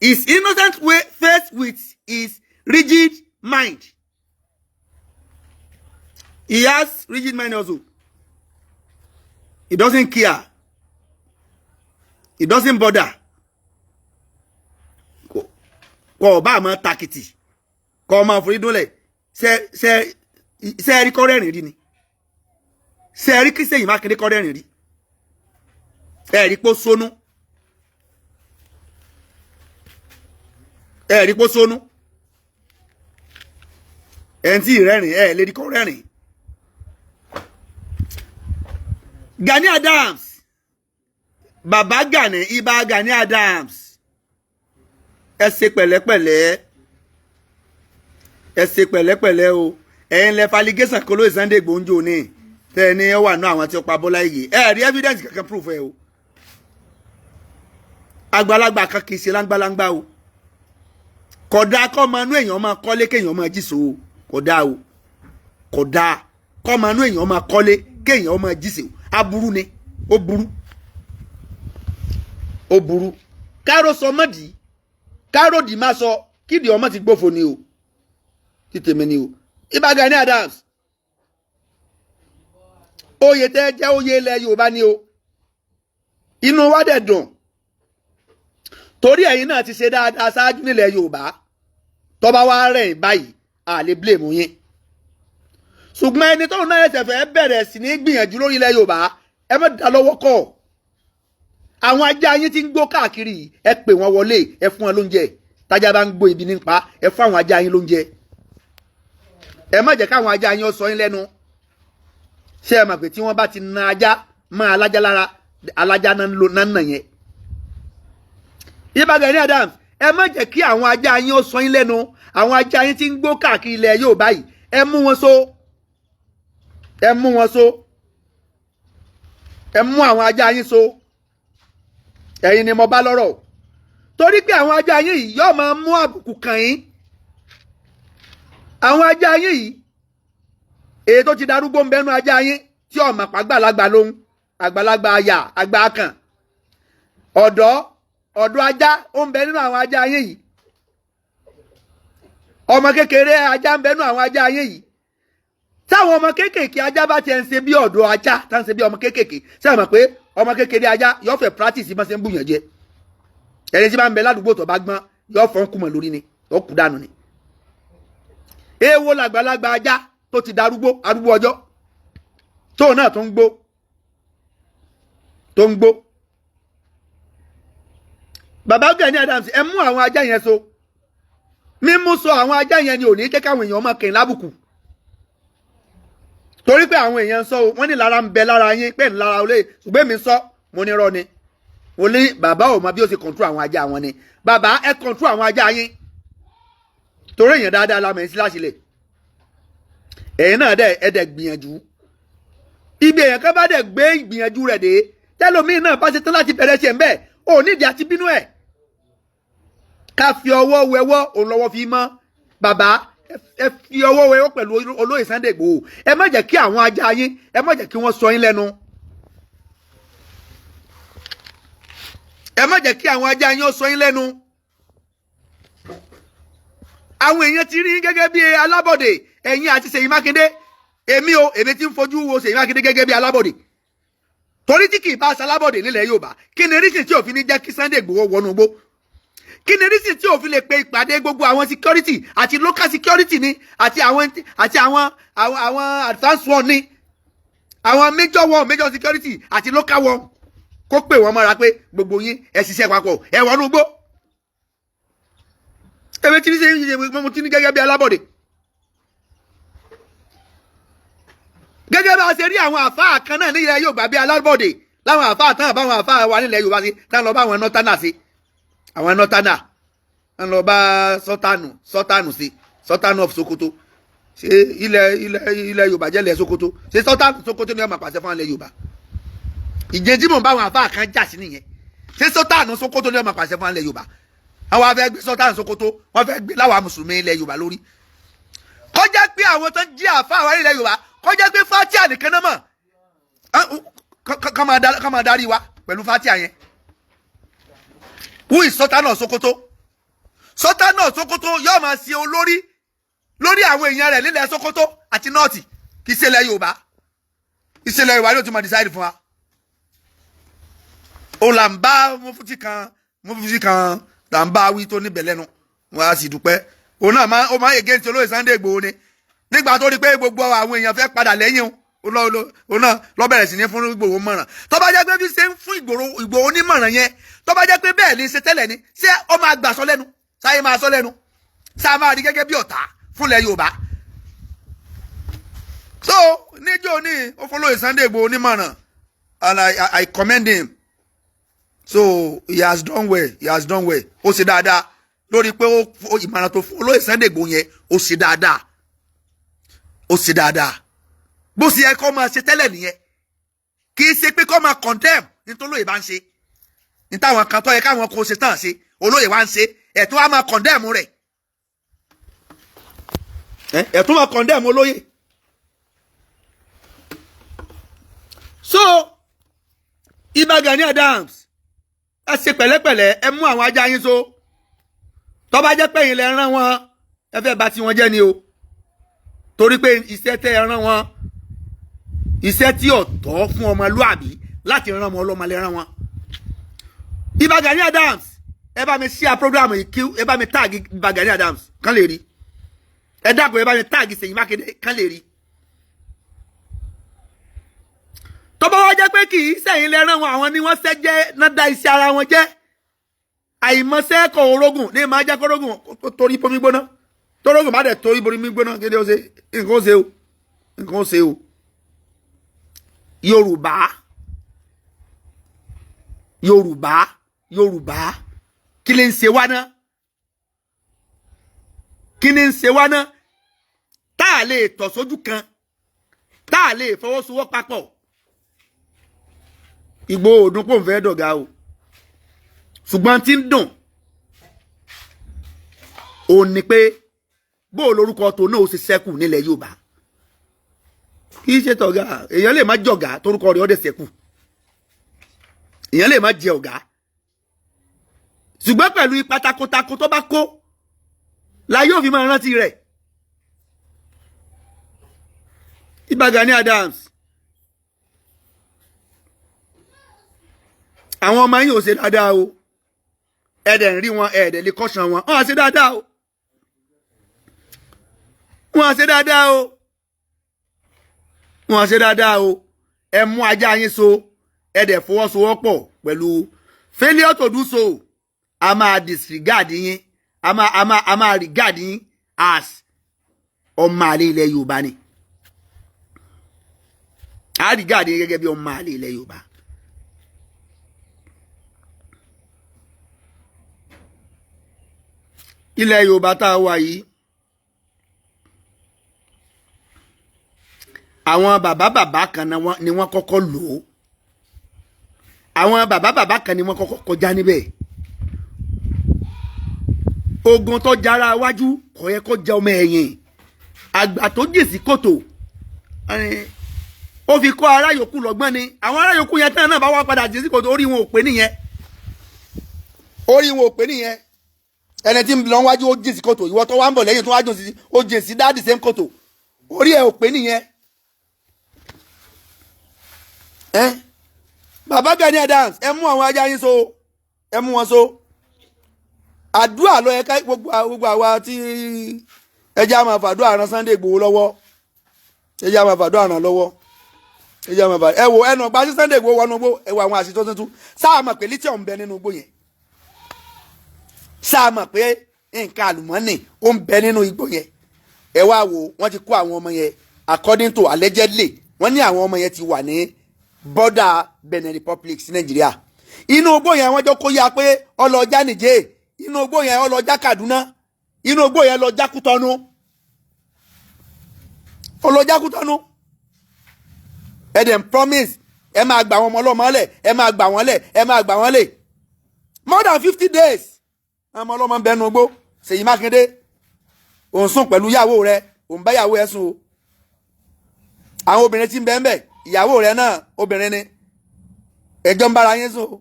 his innocent face with his rigid mind. He has rigid mind also. He doesn't care. He doesn't bother. Ko ba ma takiti. Ko ma fori dole. Se rí kọ́rẹ́rìn rí ni. Se rí kí Seyi Makinde kọ́rẹ́rìn rí. Ẹ rí pó sónú. Ẹ rí pó sónú. Ẹ tí rẹ́rìn ẹ lè rí kọ́rẹ́rìn. Gani Adams. Baba Gani, Iba Gani Adams. Ẹ ṣe pẹ̀lẹ́pẹ̀lẹ́. Ẹ ṣe pẹ̀lẹ́pẹ̀lẹ́ o. Ẹ̀yin lẹ allegation kó ló Sunday gbonjo ni tẹ́ ní wà nú àwọn tí ó pa Bọ́lá Ìgè ẹ rí evidence kankan proof ẹ o àgbàlagbà kan kì í ṣe langbalangba o kódà kó ma nú èyàn máa kọ́lé kéèyàn máa jíso o kódà o kódà kó ma nú èyàn máa kọ́lé kéèyàn máa jíso aburú ni ó burú karo sọ modi karo di ma sọ kidi ọmọ ti gbófo ni o ti tèmi ni o Iba Gani Adams. Oyè tẹ́ jẹ́ oyè ilẹ̀ Yorùbá ni o. Inú wa dẹ̀ dùn. Torí ẹ̀yin náà ti ṣe dáadáa ṣáájú nílẹ̀ Yorùbá. Tó bá wá rẹ̀ báyìí, a lè blame yín. Ṣùgbọ́n ẹni tó náà ẹsẹ̀ fẹ́ bẹ̀rẹ̀ sí ní gbìyànjú lórí ilẹ̀ Yorùbá, ẹ má dá lọ́wọ́ kọ́. Àwọn ajá yín tí ń gbó káàkiri, ẹ pè wọ́n wọlé, ẹ fún wọn lóúnjẹ. Tájá bá ń gbó ibi nípa, ẹ fún àwọn ajá yín lóúnjẹ. Ẹ má jẹ́ káwọn ajá yín ó sọ yín lẹ́nu. Ṣé ẹ mọ̀ pé tí wọ́n bá ti na ajá mọ́ alájá lára alájá náà yẹn. Iba Gani Adams ẹ má jẹ́ kí àwọn ajá yín ó sọ yín lẹ́nu. Àwọn ajá yín tí ń gbó káàkiri ilẹ̀ Yorùbá yìí ẹ mú wọn so. Ẹ mú wọn so. Ẹ mú àwọn ajá yín so. Ẹ̀yin ni mo bá lọ́rọ̀. Torí pé àwọn ajá yín yìí yóò máa mú àbùkù kàn yín. Àwọn ajá yín yìí èyí tó ti darúgbó ń bẹnu ajá yín tí ọmọ àgbàlagbà lóhun àgbàlagbà àyà àgbà kan ọ̀dọ́ ajá ó ń bẹ nínú àwọn ajá yín yìí ọmọ kékeré ajá ń bẹ nínú àwọn ajá yín yìí táwọn ọmọ kéékèèké ajá bá ti ń ṣe bí ọ̀dọ́ ajá tá ń ṣe bí ọmọ kéékèèké ṣé mọ̀ pé ọmọ kékeré ajá yóò fẹ́ practice bá ṣe ń bùyàn jẹ ẹni tí bá ń bẹ ládùúgbò tó bá gbọ́n yóò fọ́n kùmọ̀ lórí ni yóò kú dànù ni. Èwo làgbàlagbà ajá tó ti darúgbó arúgbó ọjọ́ tó náà tó ń gbó. Baba Gani Adams ẹ mú àwọn ajá yẹn so. Mímú so àwọn ajá yẹn ni ò ní jẹ́ káwọn èèyàn máa kẹ̀yìn lábùkù. Torí pé àwọn èèyàn sọ wọ́n ní lára ń bẹ lára yín pé lára olè ṣùgbọ́n mi sọ mo ní rọ́ ni. Mo ní bàbá ò mọ bí ó ṣe control àwọn ajá wọn ni. Bàbá ẹ control àwọn ajá yín. Torí èèyàn dáadáa la mọ̀ sí láṣìlẹ̀. Ẹ̀yin náà dẹ̀ gbìyànjú. Ibi èèyàn kan bá dẹ̀ gbé ìgbìyànjú rẹ̀ dé. Tẹ́lómìn náà bá ṣe tán láti bẹ̀rẹ̀ ṣe ń bẹ́ẹ̀. Ò nídìí àti bínú ẹ̀. Ká fi ọwọ́ wẹwọ́ òun lọ́wọ́ fi mọ́. Bàbá ẹ fi ọwọ́ wẹwọ́ pẹ̀lú olóyè Sunday Igboho. Ẹ má jẹ́ kí àwọn ajá yín ẹ má jẹ́ kí wọ́n sọ yín lẹ́nu. Ẹ má jẹ́ kí àwọn ajá yín ó sọ yín lẹ́nu. Àwọn èèyàn ti rí gẹ́gẹ́ bí alábọ̀dé ẹ̀yin àti Seyi Makinde èmi tí ń fojú wo Seyi Makinde gẹ́gẹ́ bí alábọ̀dé torí tí kì í bá ṣalábọ̀dé nílẹ̀ Yorùbá kí ni reason tí òfin ní jẹ́ kí Sunday Igboho wọnú igbó kí ni reason tí òfin lè pe ìpàdé gbogbo àwọn security àti local security ni àti àwọn advance one ni àwọn major security àti local one kó pè wọ́n mọ́ra pé gbogbo yín ẹ ṣiṣẹ́ papọ̀ ẹ wọnú igbó ẹ̀mí tí ní ṣe mo ti ní gẹ́gẹ́ bí alábọ̀dé gẹ́gẹ́ bá a ṣe rí àwọn àfáà kan náà ní ilẹ̀ Yorùbá bí alábọ̀dé láwọn àfáà tán àbáwọn àfáà wà nílẹ̀ Yorùbá sí tán lọ bá àwọn nọ́tánà sí àwọn nọ́tánà tán lọ bá sọ́tánù sí sọ́tánù of Sokoto ṣe ilẹ̀ Yorùbá jẹ́ ilẹ̀ Sokoto ṣe sọ́tánù Sokoto ni wọ́n máa pàṣẹ fún ilẹ̀ Yorùbá ìjẹ́ tí mò ń bá àwọn àfáà kan jà sí nìyẹn ṣe sọ́tánù Sokoto ni wọ́n máa pàṣẹ fún ilẹ̀ Yorùbá àwọn afẹ́ gbé sọ́tánù Sokoto wọ́n fẹ́ gbé láwa mùsùlùmí ilẹ̀ Yorùbá lórí kọjá pé àwọn tó ń jí àfáà wà nílẹ̀ Yorùbá kọjá pé fatia nìkan náà mọ̀ ká máa darí wa pẹ̀lú fatia yẹn who is Sultan of Sokoto Sultan of Sokoto yóò máa ṣe olórí lórí àwọn èèyàn rẹ̀ nílẹ̀ Sokoto àti nọ́ọ̀tì kì í ṣe ilẹ̀ Yorùbá ìṣẹ̀lẹ̀ Yorùbá yóò tún máa decide fún wa ó là ń bá mufti kan là ń bá wí tó níbẹ̀ lẹ́nu wọn á sì dúpẹ́ òun náà ó máa yege ní ti olóyè Sunday Igboho ni nígbà tó rí pé gbogbo àwọn èèyàn fẹ́ padà lẹ́yìn òun náà lọ bẹ̀rẹ̀ sí ní fún Igboho mọ̀ràn tó bá jẹ́ pé bí ṣe ń fún Igboho nímọ̀ràn yẹn tó bá jẹ́ pé bẹ́ẹ̀ ni ṣe tẹ́lẹ̀ ni ṣé ó máa gbà sọ lẹ́nu sáyé máa sọ lẹ́nu sáà máa rí gẹ́gẹ́ bí ọ̀tá fúnlẹ̀ Yorùbá so níjó ní ó fún olóyè Sunday Igboho nímọ̀ràn and I commend him so he has done well ó ṣe dáadáa lórí pé ìmọ̀ràn tó fún olóyè Sunday Igboho yẹn ó ṣe dáadáa bó ṣe yẹ kó máa ṣe tẹ́lẹ̀ nìyẹn kì í ṣe pé kó máa condemn ní tó lóye bá ń ṣe ní táwọn kan tó yẹ káwọn kò ṣe tán ṣe olóyè wá ń ṣe ẹ̀tún á máa condemn rẹ̀ ẹ̀tún máa condemn olóyè so Ìbà Gani Adams ẹ ṣe pẹ̀lẹ́pẹ̀lẹ́ ẹ mú àwọn ajá yín so tó bá jẹ́ pé yín lẹ rán wọn ẹ fẹ́ bà tí wọn jẹ́ ni o torí pé iṣẹ́ tẹ́ ẹ rán wọn iṣẹ́ tí ò tọ́ fún ọmọlúàbí láti rán wọn ọlọ́mọ lẹ rán wọn. Ìbà Gani Adams ẹ bá mi share program yìí ẹ bá mi tag Ìbà Gani Adams kán lè rí ẹ dákun ẹ bá mi tag Seyi Makinde kán lè rí. tó bá wá jẹ́ pé kì í sẹ́yìn lẹ rán wọn àwọn ni wọ́n ṣẹ́ jẹ́ náà da iṣẹ́ ara wọn jẹ́ àìmọ̀ṣẹ́ kọ̀ orógùn ní máa jẹ́ kórógùn torí pomi gbóná torógùn bá dẹ̀ torí borí mi gbóná kéde ó ṣe nǹkan ó ṣe o Yorùbá kí ni ń ṣe wá ná tá a lè tọ̀ sójú kan tá a lè fọwọ́sowọ́ papọ̀ Ìgbòho òdùn pò ń fẹ́ dọ̀gá o ṣùgbọ́n tí ń dùn ó ní pé bó lórúkọ tó náà ó ṣe ṣẹ́kù nílẹ̀ Yorùbá kì í ṣe tọ̀gá èèyàn lè má jọ̀gá torúkọ rẹ̀ ó dẹ̀ ṣẹ́kù èèyàn lè má jẹ ọ̀gá ṣùgbọ́n pẹ̀lú ipa takuntakun tó bá kó la yóò fi máa rántí rẹ̀. Ìbà Gani Adams àwọn ọmọ yín ò ṣe dáadáa o ẹ̀dẹ̀ ń rí wọn ẹ̀dẹ̀ lè kọ́ṣàn wọn wọ́n á ṣe dáadáa o wọ́n á ṣe dáadáa o ẹ mú ajá yín so ẹ̀dẹ̀ fọwọ́sowọ́pọ̀ pẹ̀lú failure to do so a máa disregard yín a máa regard yín as ọmọ àlè ilẹ̀ Yorùbá ni a regard yín gẹ́gẹ́ bí ọmọ àlè ilẹ̀ Yorùbá. Ilẹ̀ Yorùbá tá a wà yìí àwọn bàbá kan ni wọ́n kọ́kọ́ lò ó àwọn bàbá kan ni wọ́n kọ́kọ́ kọjá níbẹ̀ ogun tó jára wájú kò yẹ kó jẹ ọmọ ẹ̀yìn àgbà tó jèsì kòtò ó fi kọ́ ará yòókù lọ́gbọ́n ni àwọn ará yòókù yẹn tán náà bá wá padà jèsì kòtò orí wọn ò pé nìyẹn ẹni tí ń lọ wájú ó jèsì kòtò ìwọ tó wá ń bọ̀ lẹ́yìn tó wá jò sí ó jèsì dáàdì sẹ́ń kòtò orí ẹ̀ ò pé nìyẹn Baba Gani Adams ẹ mú àwọn ajá yín so ẹ mú wọn so àdúrà ló yẹ ká gbogbo àwa tí ẹjẹ́ máa fàdúrà ran Sunday Igboho lọ́wọ́ ẹjẹ́ máa fàdúrà ran lọ́wọ́ ẹjẹ́ máa fàdúrà ẹ wo ẹnu ọgbà sí Sunday Igboho wọnú gbó ẹ wo àwọn àṣìṣe tuntun sáà mọ̀ pé lithium ń bẹ nínú igbó yẹn sáà mọ̀ pé nǹkan àlùmọ́nì ó ń bẹ nínú igbó yẹn ẹ wá wo wọ́n ti kó àwọn ọmọ yẹn according to allegedly wọ́n ní àwọn ọmọ yẹn ti wà ní border Benin Republic sí Nàìjíríà inú igbó yẹn wọ́n jọ kó yá pé ọlọ́jà Nìjẹ̀ inú igbó yẹn ọlọ́jà Kaduna inú igbó yẹn lọ́jà Kútọ́nù ọlọ́jà Kútọ́nù ẹ dẹ̀ promise ẹ máa gbà wọn ọmọ ọlọ́mọ lẹ̀ ẹ máa gbà wọ́n lẹ̀ ẹ máa gbà wọ́n lẹ̀ more than 50 days ọmọ ọlọ́mọ ń bẹnu igbó Seyi Makinde òun sùn pẹ̀lú ìyàwó rẹ òun bá ìyàwó ẹ sùn o àwọn obìnrin tí ń bẹ ń bẹ ìyàwó rẹ náà obìnrin ni ẹjọ́ ń bára yín sùn o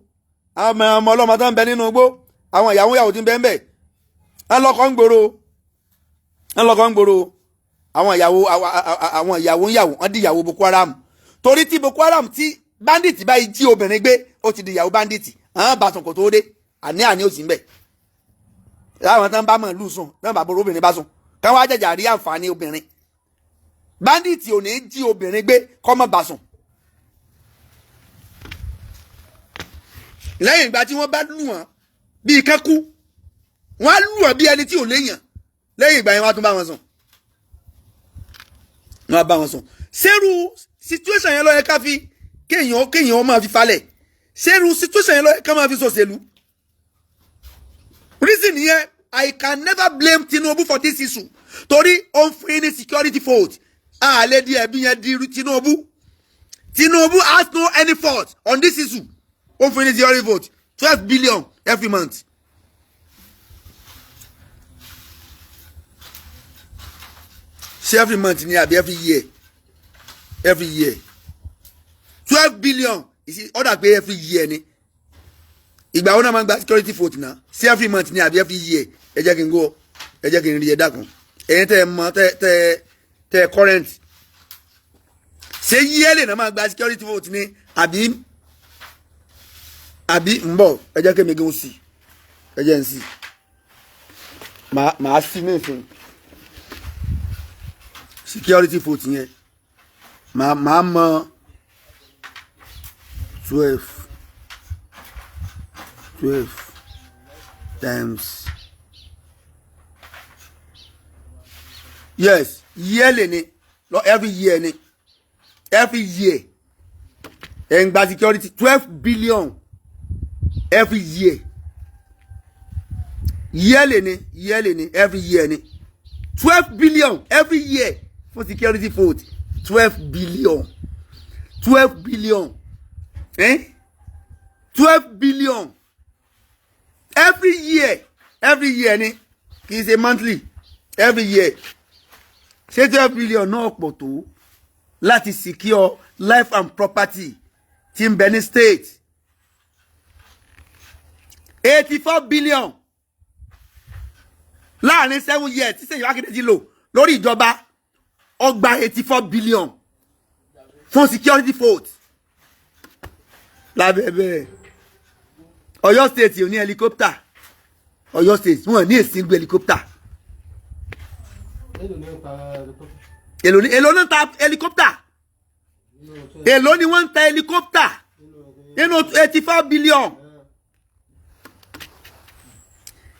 àwọn ọmọ ọlọ́mọ tó ń bẹ nínú igbó àwọn ìyàwó tí ń bẹ ń bẹ ń lọ́kọ́ ń gbòòrò àwọn ìyàwó wọ́n di ìyàwó Boko Haram torí tí Boko Haram tí bandit báyìí jí obìnrin gbé ó ti di ìyàwó bandit àwọn bàtàn kò tó dé àní ó sì ń bẹ láwọn tán bá mọ̀ lù sùn náà bàbá obìnrin bá sùn káwọn ajẹjà rí àǹfààní obìnrin bandit ò ní jí obìnrin gbé kọ́mọ bá sùn lẹ́yìn ìgbà tí wọ́n bá lù wọ́n bíi kẹ́kú wọ́n á lù wọ́n bí ẹni tí ò léèyàn lẹ́yìn ìgbà yẹn wọ́n á tún bá wọn sùn wọ́n á bá wọn sùn ṣerú situation yẹn ló yẹ ká fi kéèyàn máa fi falẹ̀ ṣerú situation yẹn ló yẹ ká máa fi ṣòṣèlú reason yẹn I can never blame Tinubu for this issue torí ó ń fún ní security fault àlẹ́ di ẹ̀bí yẹn di Tinubu has no any fault on this issue ó ń fún ní security fault 12 billion every month. Ṣé every month ni àbí every year 12 billion ọ̀dà pé every year ni ìgbà wo náà máa ń gba security vote náà sí every month ni àbí every year ẹ jẹ́ kí n rí ẹ dákun ẹ̀yin tẹ́ ẹ mọ̀ tẹ́ ẹ current ṣé yearly náà máa gba security vote ni àbí ń bọ̀ ẹ jẹ́ kí mi gún sí ẹ jẹ́ n sí màá sí ní ìsìn security vote yẹn màá mọ 12 times yes yearly ni every year ẹ̀ ń gba security 12 billion every year yearly ni every year ni 12 billion every year for security vote 12 billion 12 billion 12 billion every year ni kì í ṣe monthly every year ṣé 12 billion náà pọ̀ tó láti secure life and property tí ń bẹ ní state 84 billion láàrin 7 years tí Seyi Makinde ti lò lórí ìjọba ọgbà 84 billion fún security vote lábẹ́bẹ́ Ọ̀yọ́ state ò ní helicopter Ọ̀yọ́ state wọn ní èsì gbé helicopter èlò ní ta helicopter èlò ni wọ́n ń ta helicopter nínú 84 billion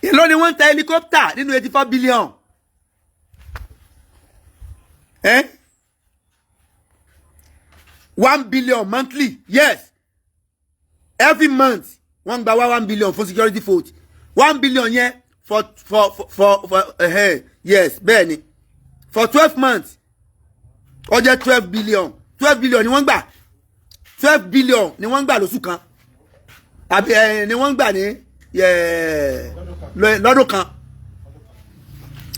èlò ni wọ́n ń ta helicopter nínú 84 billion 1 billion monthly yes every month wọ́n gba 1 billion for security vote 1 billion yẹn for yes bẹ́ẹ̀ ni for 12 months ó jẹ́ 12 billion ni wọ́n gbà 12 billion ni wọ́n gbà lóṣù kan àbí ni wọ́n gbà ní lọ́dún kan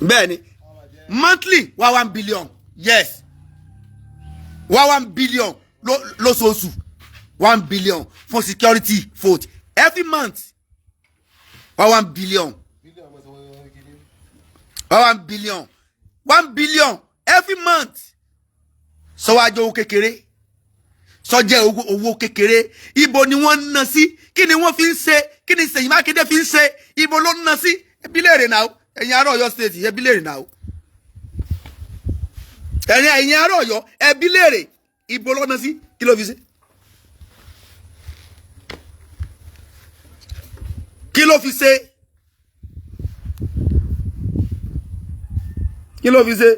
bẹ́ẹ̀ ni monthly 1 billion yes 1 billion lóṣooṣù 1 billion for security vote every month 1 billion 1 billion 1 billion every month sọwájú owó kékeré sọ́jẹ́ owó kékeré ibo ni wọ́n ń ná sí kí ni wọ́n fi ń ṣe kí ni Seyi Makinde fi ń ṣe ibo ló ń ná sí ẹbí léèrè náà ẹ̀yin ará Ọ̀yọ́ state ẹbí léèrè náà ẹ̀yin ará Ọ̀yọ́ ẹbí léèrè ibo ló ń ná sí kí ló fi ṣe kí ló fi ṣe kí ló fi ṣe.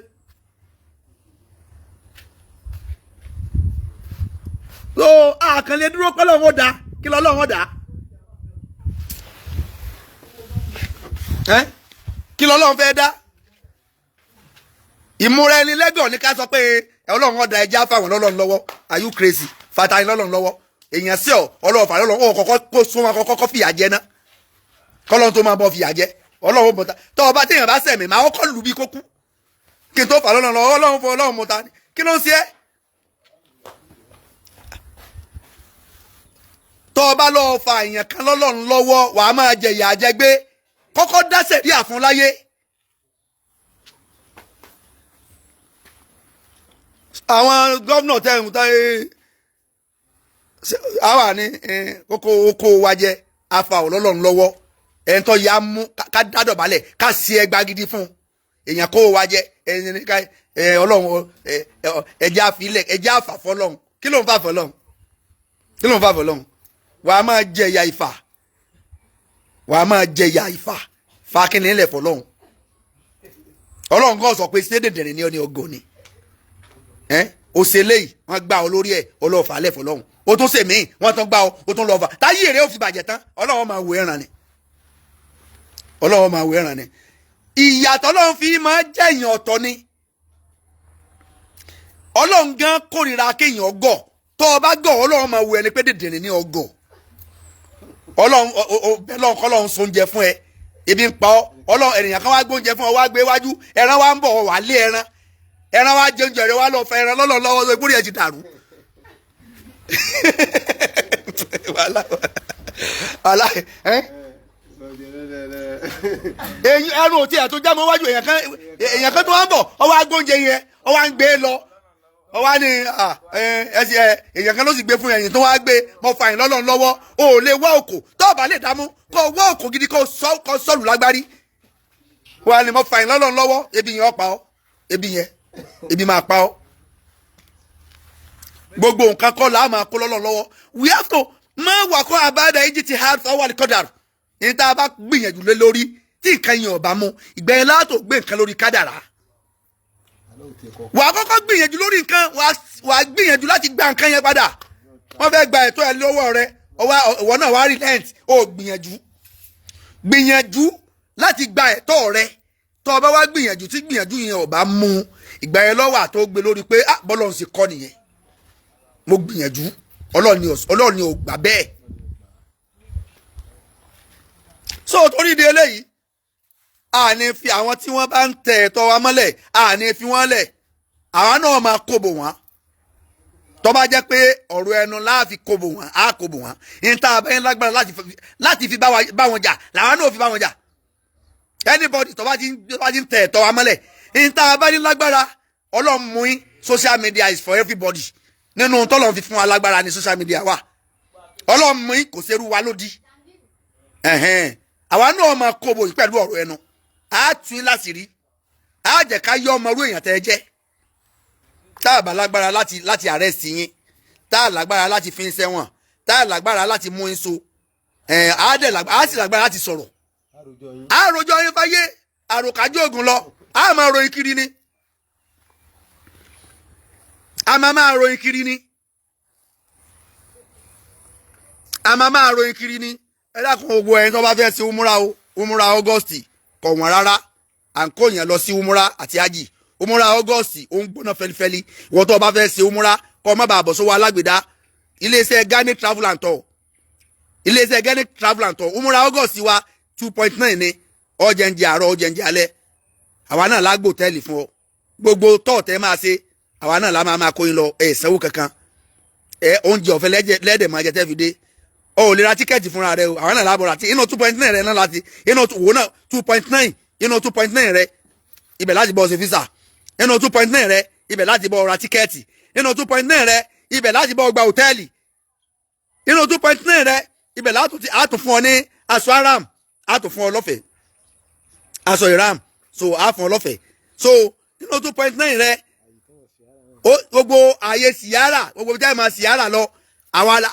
So àkànlé dúró pé lọ́wọ́ dá kí lọ́wọ́ dá kí lọ́wọ́ fẹ́ dá ìmúra ẹni lẹ́gàn ní ká sọ pé Ọlọ́run ọ̀dà ẹja fáwọn lọ́lọ́run lọ́wọ́ are you crazy fatayin lọ́lọ́run lọ́wọ́ èèyàn sí Ọlọ́run fà lọ́lọ́run ó kọ́kọ́ kó sún wọn kọ́kọ́ fìyà jẹ ná kọ́lọ́run tó máa bọ́ fìyà jẹ Ọlọ́run mọ̀ta tọ́ ọba téèyàn bá sẹ̀mí máa kọ́ lù bí kókú kí n tó fà lọ́lọ́run lọ́wọ́ Ọlọ́run fọ Ọlọ́run mọ̀ta kí ló ń ṣe é. tọ́ ọba lọ́ọ́ fa èèyàn kan lọ́lọ́run lọ́wọ́ wàá máa jẹ ìyà àjẹgbé kọ́kọ́ dáṣẹ̀ rí àfún láyé. àwọn gómìnà tẹ̀hún táyé àwa ní kókó oko wa jẹ afa ọlọ́run lọ́wọ́ ẹ̀ńtọ́ ya mú ká dádọ̀bálẹ̀ ká sí ẹgbà gidi fún èèyàn kó wa jẹ ọlọ́run ẹ̀jẹ̀ àfilẹ̀ ẹ̀jẹ̀ àfàfọ́lọ́run kí ló ń fà fọ́lọ́run kí ló ń fà fọ́lọ́run wàá máa jẹ ìyà ìfà wàá máa jẹ ìyà ìfà fàákìnì ńlẹ̀ fọ́lọ́run ọlọ́run kan sọ pé sédèdèrè ní ọ ní ọgọ́ ni òṣèlè yìí wọ́n gbá ọ lórí ẹ̀ ọlọ́ọ̀fà lẹ̀ fọ́lọ́run ó tún sèmí wọ́n tún gbá ọ ó tún lọ́ọ̀fà táyé èrè ó fi bàjẹ́ tán ọlọ́run máa wo ẹ̀ràn ni ọlọ́run máa wo ẹ̀ràn ni ìyàtọ̀ ọlọ́run fi máa jẹ́ èèyàn ọ̀tọ̀ ni ọlọ́run gan kórìíra kéèyàn gọ̀ tó o bá gọ̀ ọlọ́run máa wo ẹni pé dèdèrè ní ọgọ̀ ọlọ́run kọ́lọ́run sóúnjẹ fún ẹ ebi ń pa ọ ọlọ́run ènìyàn kan wá gbóúnjẹ fún ọ wá gbé wájú ẹran wá ń bọ̀ wá lé ẹran wá jẹ oúnjẹ rẹ wá lọ fẹ ẹran lọ́lọ́ lọ́wọ́ lọ ìgbórí ẹ ti dàrú ẹrù òtí ẹ̀ tó já mọ́ wájú èèyàn kan tó wá ń bọ̀ ọ wá gbóúnjẹ yẹn ọ wá ń gbé lọ ọ wá ní èèyàn kan ló sì gbé fún ẹ̀yìn tó wá gbé mọ fàyìn lọ́lọ́run lọ́wọ́ o ò lè wá òkò tó o bá lè dámú kó o wá òkò gidi kó o sọ́ọ̀lù lágbárí wà ní mọ fàyìn lọ́lọ́run lọ́wọ́ ebi yẹn ọ̀pá ọ ebi máa pa ọ gbogbo nǹkan kọ́ là á máa kó lọ́lọ́run lọ́wọ́ we have to máa wà kó abáyọ̀dá yìí ti hard for wàlí kọ́dàrú ní tá a bá gbìyànjú lé lórí tí nǹkan yẹn ọ̀bá mú ìgbẹ́yìn látò gbé nǹkan lórí kádàrá wà á kọ́kọ́ gbìyànjú lórí nǹkan wà á gbìyànjú láti gba nǹkan yẹn padà wọ́n fẹ́ gba ẹ̀tọ́ ẹ lọ́wọ́ rẹ ọwọ́ náà wà á relent ó gbìyànjú láti gba ẹ̀tọ́ rẹ tó o bá wá gbìyànjú tí gbìyànjú yẹn ọ̀bá mú ìgbà yẹn lọ́wọ́ àtó gbé lórí pé bọ́lọ̀ ń ṣe kọ́ nìyẹn mo gbìyànjú ọlọ́run ni ò gbà bẹ́ẹ̀ so torí ìdí eléyìí àní fi àwọn tí wọ́n bá ń tẹ ẹ̀tọ́ wa mọ́lẹ̀ àní fi wọ́n lẹ̀ àwọn náà máa kóbò wọ́n tó bá jẹ́ pé ọ̀rọ̀ ẹnu láàfi kóbò wọ́n á kóbò wọ́n níta abẹ́yẹn lágbára láti fi bá wọn jà làwọn náà fi bá wọn jà anybody tó bá ti ń tẹ ẹ̀tọ́ wa mọ́lẹ̀ níta abẹ́yẹn lágbára ọlọ́run mú yín social media is for everybody nínú tọ́lọ́run fi fún wa lágbára ní social media wa ọlọ́run mú yín kò ṣerú wa lódì àwa náà máa kóbò yìí pẹ̀lú ọ̀rọ̀ ẹnu a tún yín láti rí a jẹ́ ká yọ ọmọ orú èèyàn tẹ́ ẹ jẹ́ tá a bá lágbára láti arrest yín tá a lágbára láti fi ń sẹ́wọ̀n tá a lágbára láti mú yín so a sì lágbára láti sọ̀rọ̀ àròjọ yín fáyé àròkájọ ògùn lọ a máa ròyìn kiri ni a máa ròyìn kiri ni ẹ dákun gbogbo ẹni tó bá fẹ́ ṣe umura August kọ̀ wọ́n rárá à ń kó yẹn lọ sí umura àti ají umura August ó ń gbóná fẹlifẹli ìwọ́n tó bá fẹ́ ṣe umura kọ́ má bàa bọ̀ sówó alágbèdá iléeṣẹ́ Gani travel and tour umura August wa 2.9 ni ọ̀jẹ̀ǹjẹ̀ àárọ̀ ọ̀jẹ̀ǹjẹ̀ alẹ́ àwa náà lágbó tẹ́lì fún ọ gbogbo tọ́ọ̀tẹ́ máa ṣe àwa náà lá máa kó yín lọ sanwó kankan oúnjẹ ọ̀fẹ́ lẹ́dẹ̀ máa jẹ tẹ́ fi dé o ò lè ra tíkẹ́ẹ̀tì fúnra rẹ o àwọn náà lábọ̀ láti inú 2.9 rẹ náà láti inú wò náà 2.9 inú 2.9 rẹ ibẹ̀ láti bọ́ ṣe físà inú 2.9 rẹ ibẹ̀ láti bọ́ ra tíkẹ́ẹ̀tì inú 2.9 rẹ ibẹ̀ láti bọ́ gba hòtẹ́ẹ̀lì nínú 2.9 rẹ ibẹ̀ látún fún ọ ní aṣọ aram àtún fún ọ lọ́fẹ̀ẹ́ aṣọ ìram so á fún ọ lọ́fẹ̀ẹ́ so nínú 2.9 rẹ gbogbo ààyè síyára gbogbo tí a máa síyára lọ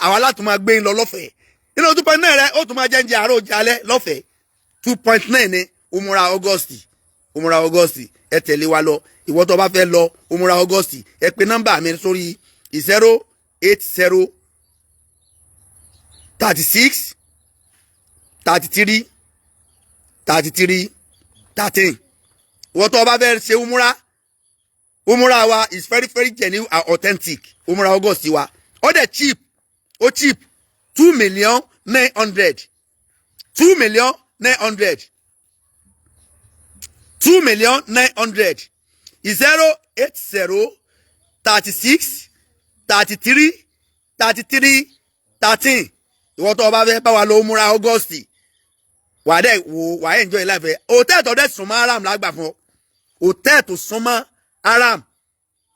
àwa látún máa gbé lọ lọ́fẹ̀ẹ́ nínú 2.9 rẹ ó tún máa jẹ́ ń jẹ àárọ̀ oúnjẹ alẹ́ lọ́fẹ̀ẹ́ 2.9 ni umura August ẹ tẹ̀lé wa lọ ìwọ tó bá fẹ́ lọ umura August ẹ pe nọ́mbà mi sórí 080 36 33 33 13 ìwọ tó bá fẹ́ ṣe umura wa is very very genuine and authentic umura August wa ó dẹ̀ cheap 2,900,000 2,900,000 2,900,000 080 36 33 33 13 ìwọ tó bá fẹ́ bá wa lọ múra August wà á enjoy life ẹ hòtẹ́ẹ̀lì tó dẹ̀ súnmọ́ aram lágbà fún ọ hòtẹ́ẹ̀lì tó súnmọ́ aram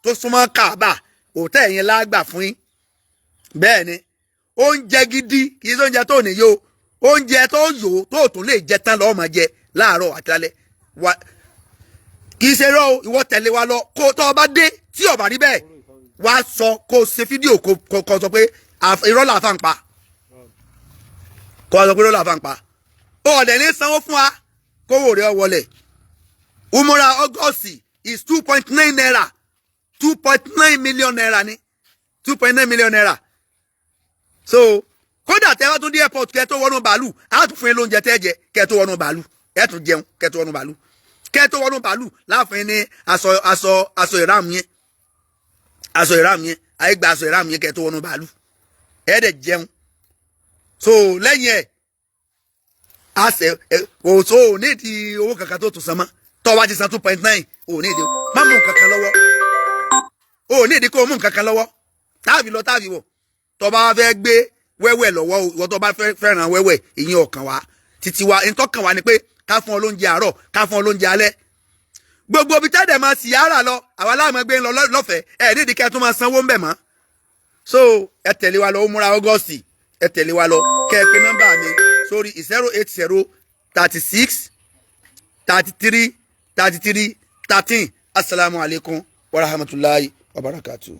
tó súnmọ́ Kaaba hòtẹ́ẹ̀lì yẹn lágbà fún yín bẹ́ẹ̀ ni oúnjẹ gidi kì í sóúnjẹ tó níyó oúnjẹ tó yò tó tún lè jẹ tán lọ́ọ́ máa jẹ láàárọ̀ àti lálẹ́ kì í ṣe rọ ìwọ tẹ̀lé wa lọ kó tó bá dé tí ó bá rí bẹ́ẹ̀ wá sọ kó ṣe fídíò kó sọ pé irọ́ là fà ń pa kó sọ pé irọ́ là fà ń pa ọ̀dẹ̀ ní sanwó fún wa kówó rẹ̀ wọlé umura August is 2.9 naira 2.9 million naira ni 2.9 million naira so kódà tẹ́ wá tún dé airport kẹ́ tó wọnú bàálù á tún fún yín lóúnjẹ tẹ́ jẹ kẹ́ tó wọnú bàálù ẹ tún jẹun kẹ́ tó wọnú bàálù kẹ́ tó wọnú bàálù láàfin ní aṣọ ìram yẹn àìgbà aṣọ ìram yẹn kẹ́ tó wọnú bàálù ẹ dẹ̀ jẹun so lẹ́yìn ẹ̀ àṣẹ òṣò ò ní ìdí owó kankan tó tún san mọ́ tó wá ti san 2.9 ò ní ìdí má mú nǹkankan lọ́wọ́ ò ní ìdí kó mú nǹkankan lọ́wọ́ táàbì lọ táàbì wọ̀ tó bá fẹ́ gbé wẹ́wẹ́ lọ́wọ́ ìwọ tó bá fẹ́ràn wẹ́wẹ́ ìyẹn ọ̀kan wa títí wa ìtọ́kàn wa ni pé ká fún ọ lóúnjẹ àárọ̀ ká fún ọ lóúnjẹ alẹ́ gbogbo ibi tẹ́lẹ̀ máa sì yára lọ àwa láàmú gbé lọ lọ́fẹ̀ẹ́ ẹ̀ nídìí kẹ́ tó máa sanwó ń bẹ̀ mọ́ so ẹ tẹ̀lé wa lọ ó múra August ẹ tẹ̀lé wa lọ kẹ́ ẹ pé nọ́mbà mi sórí 080 36 33 33 13 asalaamualeykum wa rahmatulahi wa barakatuh.